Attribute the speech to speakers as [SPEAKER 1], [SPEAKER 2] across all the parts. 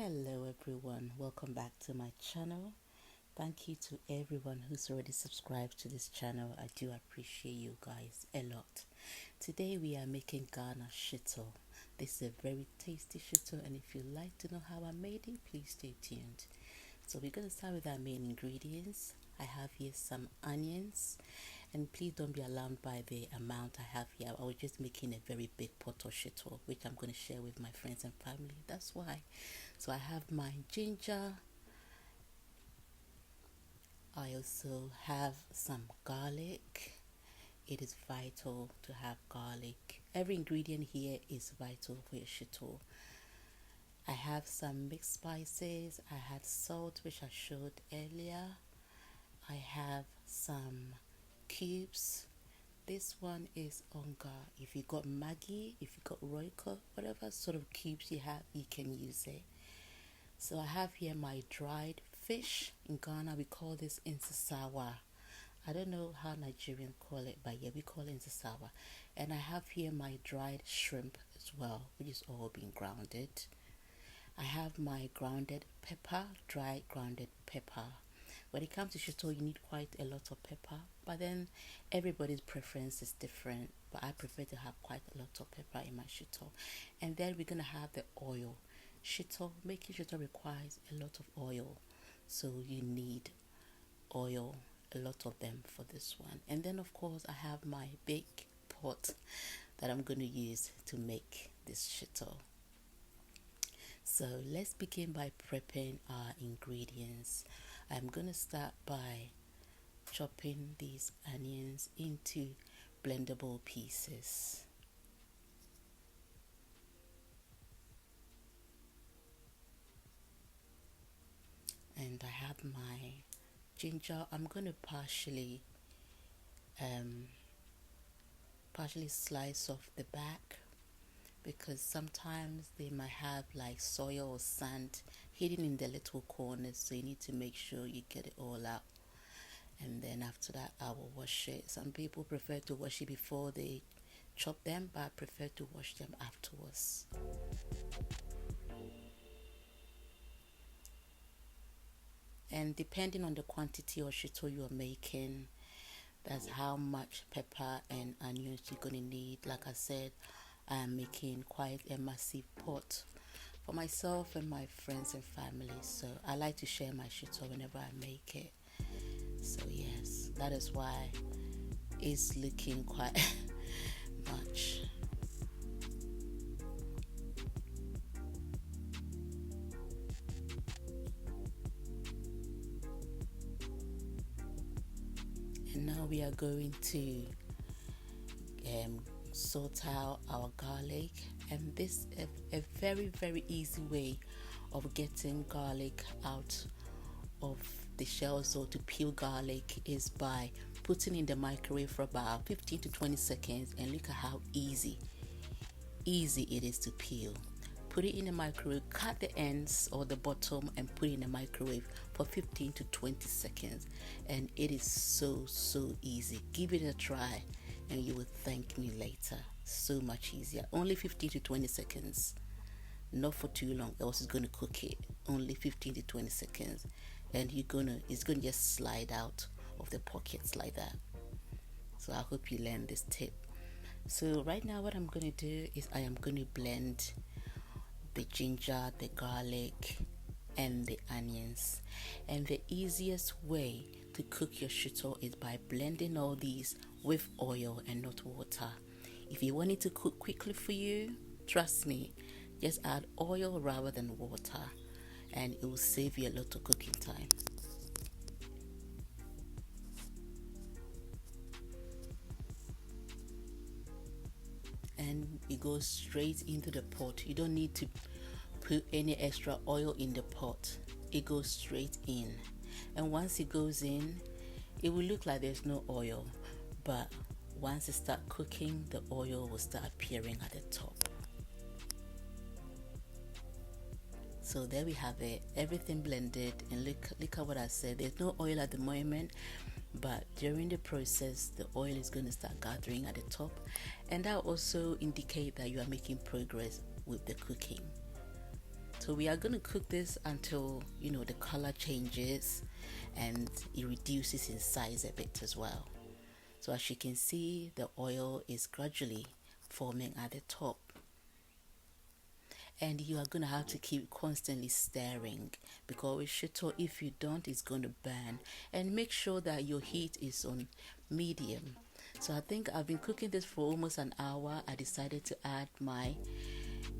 [SPEAKER 1] Hello everyone, welcome back to my channel. Thank you to everyone who's already subscribed to this channel. I do appreciate you guys a lot. Today we are making Ghana Shito. This is a very tasty Shito, and if you'd like to know how I made it, please stay tuned. So we're going to start with our main ingredients. I have here some onions, and please don't be alarmed by the amount I have here. I was just making a very big pot of shito, which I'm going to share with my friends and family. That's why. So I have my ginger. I also have some garlic. It is vital to have garlic. Every ingredient here is vital for your shito. I have some mixed spices. I had salt, which I showed earlier. I have some cubes. This one is onga. If you got Maggi, if you got Royco, whatever sort of cubes you have, you can use it. So I have here my dried fish. In Ghana, we call this insasawa. I don't know how Nigerians call it, but yeah, we call it insasawa. And I have here my dried shrimp as well, which is all being grounded. I have my grounded pepper, dried grounded pepper. When it comes to shito, you need quite a lot of pepper, but then everybody's preference is different. But I prefer to have quite a lot of pepper in my shito. And then we're gonna have the oil. Making shito requires a lot of oil, so you need oil, a lot of them for this one. And then of course I have my big pot that I'm going to use to make this shito. So let's begin by prepping our ingredients. I'm going to start by chopping these onions into blendable pieces. And I have my ginger. I'm going to partially slice off the back, because sometimes they might have like soil or sand hidden in the little corners, so you need to make sure you get it all out. And then after that I will wash it. Some people prefer to wash it before they chop them, but I prefer to wash them afterwards. And depending on the quantity of shito you're making, that's how much pepper and onions you're going to need. Like I said, I am making quite a massive pot for myself and my friends and family, so I like to share my shito whenever I make it. So yes, that is why it's looking quite much. And now we are going to sort out our garlic, and this is a very easy way of getting garlic out of the shell. So to peel garlic is by putting in the microwave for about 15 to 20 seconds, and look at how easy it is to peel. Put it in the microwave, cut the ends or the bottom and put it in the microwave for 15 to 20 seconds, and it is so easy. Give it a try and you will thank me later. So much easier. Only 15 to 20 seconds, not for too long, else it's going to cook it. Only 15 to 20 seconds, and it's gonna just slide out of the pockets like that. So I hope you learned this tip. So right now what I'm going to do is I am going to blend the ginger, the garlic and the onions. And the easiest way to cook your shito is by blending all these with oil and not water. If you want it to cook quickly for you, trust me, just add oil rather than water, and it will save you a lot of cooking time. And it goes straight into the pot. You don't need to put any extra oil in the pot. It goes straight in, and once it goes in, it will look like there's no oil, but once it starts cooking, the oil will start appearing at the top. So there we have it, everything blended, and look at what I said. There's no oil at the moment, but during the process the oil is going to start gathering at the top, and that also indicate that you are making progress with the cooking. So we are going to cook this until the color changes and it reduces in size a bit as well. So as you can see, the oil is gradually forming at the top, and you are going to have to keep constantly stirring, because with shito, if you don't, it's going to burn. And make sure that your heat is on medium. So I think I've been cooking this for almost an hour. I decided to add my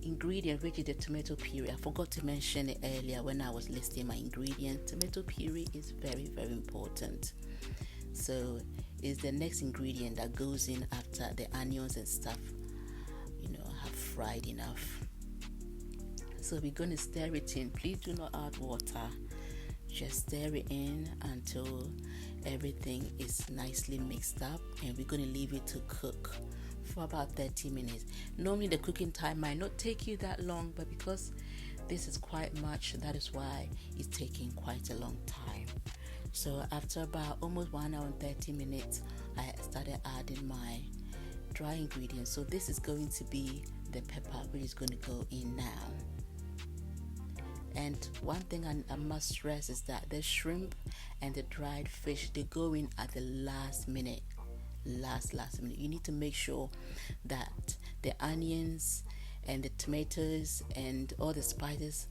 [SPEAKER 1] ingredient, which is the tomato puree. I forgot to mention it earlier when I was listing my ingredients. Tomato puree is very, very important. So it's the next ingredient that goes in after the onions and stuff have fried enough. So we're going to stir it in. Please do not add water. Just stir it in until everything is nicely mixed up, and we're going to leave it to cook for about 30 minutes. Normally the cooking time might not take you that long, but because this is quite much, that is why it's taking quite a long time. So after about almost 1 hour and 30 minutes, I started adding my dry ingredients. So this is going to be the pepper, which is going to go in now. And one thing I must stress is that the shrimp and the dried fish, they go in at the last minute. Last minute. You need to make sure that the onions and the tomatoes and all the spices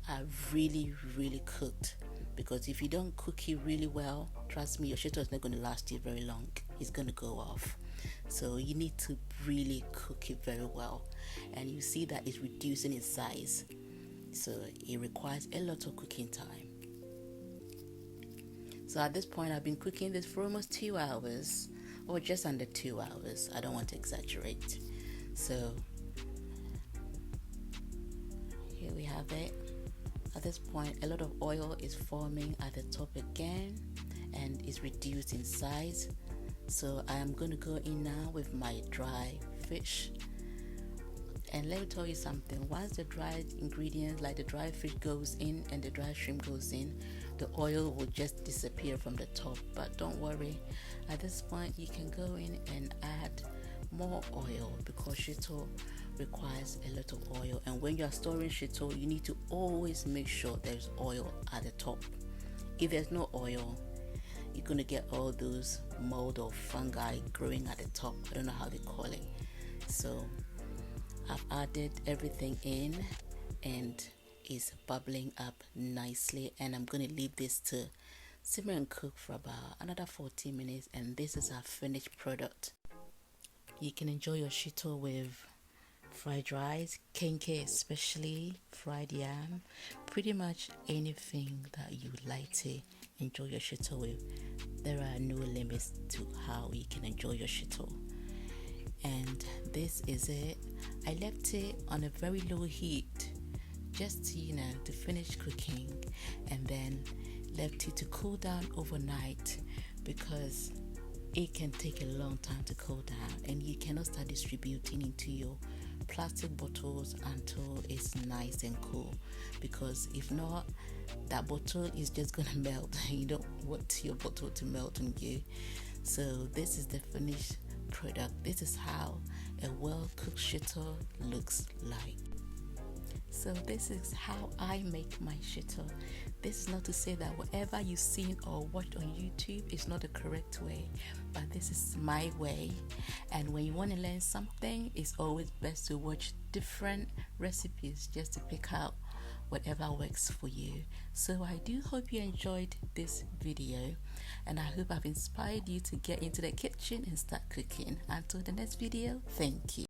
[SPEAKER 1] are really, really cooked. Because if you don't cook it really well, trust me, your shito is not going to last you very long. It's going to go off. So you need to really cook it very well. And you see that it's reducing in size. So it requires a lot of cooking time. So at this point, I've been cooking this for almost 2 hours, or just under 2 hours. I don't want to exaggerate. So here we have it. At this point, a lot of oil is forming at the top again, and is reduced in size. So I am going to go in now with my dry fish. And let me tell you something, once the dried ingredients like the dry fish goes in and the dry shrimp goes in, the oil will just disappear from the top. But don't worry, at this point you can go in and add more oil, because shito requires a lot of oil. And when you are storing shito, you need to always make sure there's oil at the top. If there's no oil, you're going to get all those mold or fungi growing at the top. I don't know how they call it. So I've added everything in and it's bubbling up nicely, and I'm going to leave this to simmer and cook for about another 40 minutes, and this is our finished product. You can enjoy your shito with fried rice, kenke especially, fried yam, pretty much anything that you like to enjoy your shito with. There are no limits to how you can enjoy your shito. And this is it. I left it on a very low heat just to finish cooking, and then left it to cool down overnight, because it can take a long time to cool down, and you cannot start distributing into your plastic bottles until it's nice and cool, because if not, that bottle is just gonna melt. You don't want your bottle to melt on you. So this is the finished product. This is how a well-cooked shito looks like. So this is how I make my shito. This is not to say that whatever you've seen or watched on YouTube is not the correct way, but this is my way. And when you want to learn something, it's always best to watch different recipes just to pick out whatever works for you. So I do hope you enjoyed this video, and I hope I've inspired you to get into the kitchen and start cooking. Until the next video, thank you.